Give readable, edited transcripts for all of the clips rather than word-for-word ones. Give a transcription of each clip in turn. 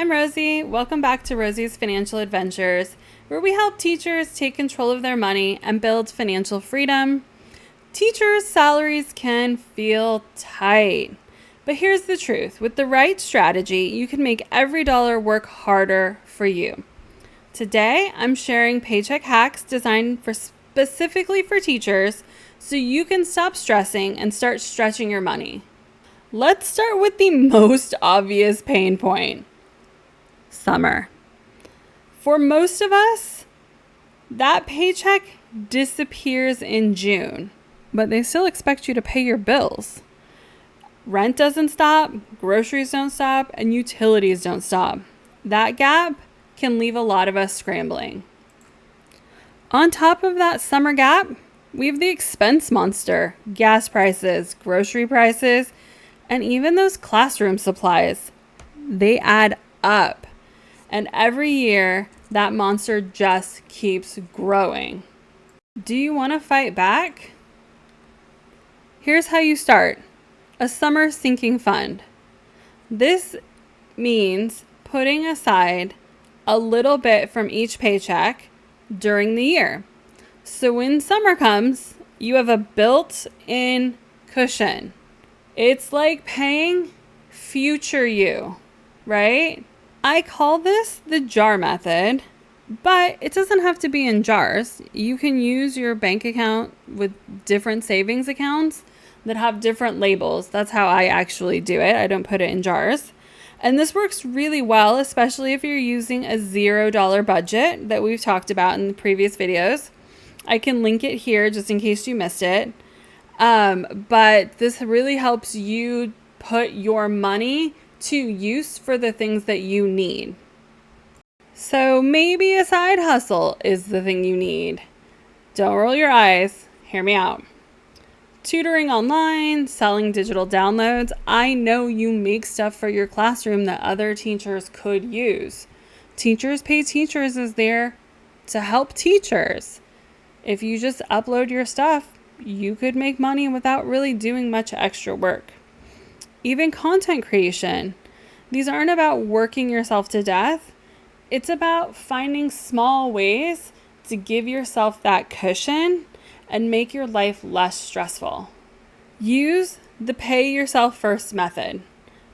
I'm Rosie. Welcome back to Rosie's Financial Adventures, where we help teachers take control of their money and build financial freedom. Teachers' salaries can feel tight, but here's the truth. With the right strategy, you can make every dollar work harder for you. Today, I'm sharing paycheck hacks designed specifically for teachers so you can stop stressing and start stretching your money. Let's start with the most obvious pain point. Summer. For most of us, that paycheck disappears in June, but they still expect you to pay your bills. Rent doesn't stop, groceries don't stop, and utilities don't stop. That gap can leave a lot of us scrambling. On top of that summer gap, we have the expense monster, gas prices, grocery prices, and even those classroom supplies. They add up. And every year, that monster just keeps growing. Do you want to fight back? Here's how you start. A summer sinking fund. This means putting aside a little bit from each paycheck during the year. So when summer comes, you have a built-in cushion. It's like paying future you, right? I call this the jar method, but it doesn't have to be in jars. You can use your bank account with different savings accounts that have different labels. That's how I actually do it. I don't put it in jars. And this works really well, especially if you're using a $0 budget that we've talked about in the previous videos. I can link it here just in case you missed it. But this really helps you put your money to use for the things that you need. So maybe a side hustle is the thing you need. Don't roll your eyes. Hear me out. Tutoring online, selling digital downloads. I know you make stuff for your classroom that other teachers could use. Teachers Pay Teachers is there to help teachers. If you just upload your stuff, you could make money without really doing much extra work. Even content creation. These aren't about working yourself to death. It's about finding small ways to give yourself that cushion and make your life less stressful. Use the pay yourself first method.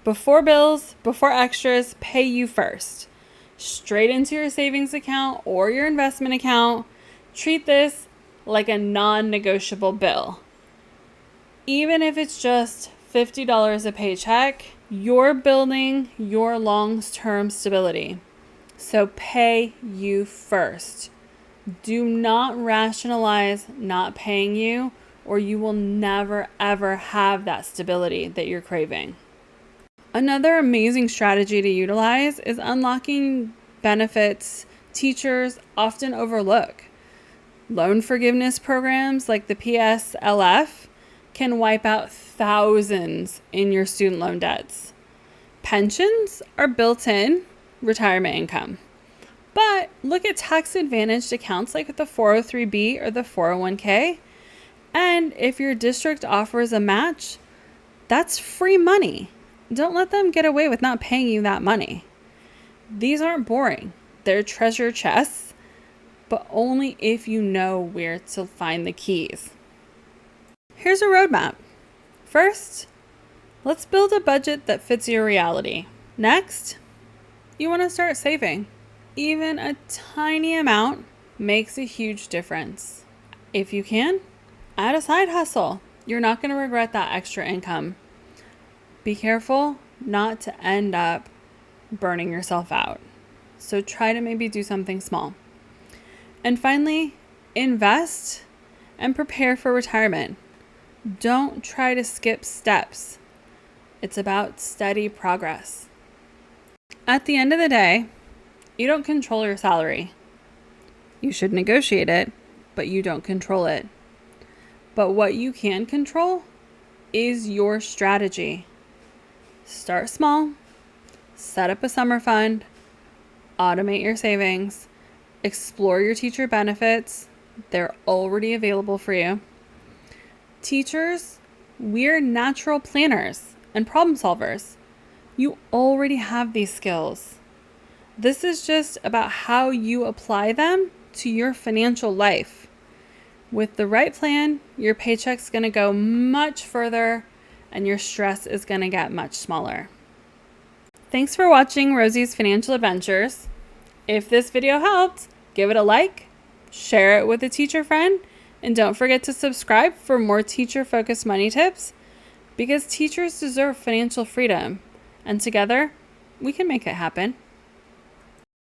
Before bills, before extras, pay you first. Straight into your savings account or your investment account. Treat this like a non-negotiable bill. Even if it's just $50 a paycheck, you're building your long-term stability. So pay you first. Do not rationalize not paying you, or you will never ever have that stability that you're craving. Another amazing strategy to utilize is unlocking benefits teachers often overlook. Loan forgiveness programs like the PSLF can wipe out thousands in your student loan debts. Pensions are built-in retirement income. But look at tax-advantaged accounts like the 403B or the 401k. And if your district offers a match, that's free money. Don't let them get away with not paying you that money. These aren't boring. They're treasure chests, but only if you know where to find the keys. Here's a roadmap. First, let's build a budget that fits your reality. Next, you want to start saving. Even a tiny amount makes a huge difference. If you can, add a side hustle. You're not going to regret that extra income. Be careful not to end up burning yourself out. So try to maybe do something small. And finally, invest and prepare for retirement. Don't try to skip steps. It's about steady progress. At the end of the day, you don't control your salary. You should negotiate it, but you don't control it. But what you can control is your strategy. Start small, set up a summer fund, automate your savings, explore your teacher benefits. They're already available for you. Teachers, we're natural planners and problem solvers. You already have these skills. This is just about how you apply them to your financial life. With the right plan, your paycheck's going to go much further and your stress is going to get much smaller. Thanks for watching Rosy's Financial Adventures. If this video helped, give it a like, share it with a teacher friend, and don't forget to subscribe for more teacher-focused money tips, because teachers deserve financial freedom, and together, we can make it happen.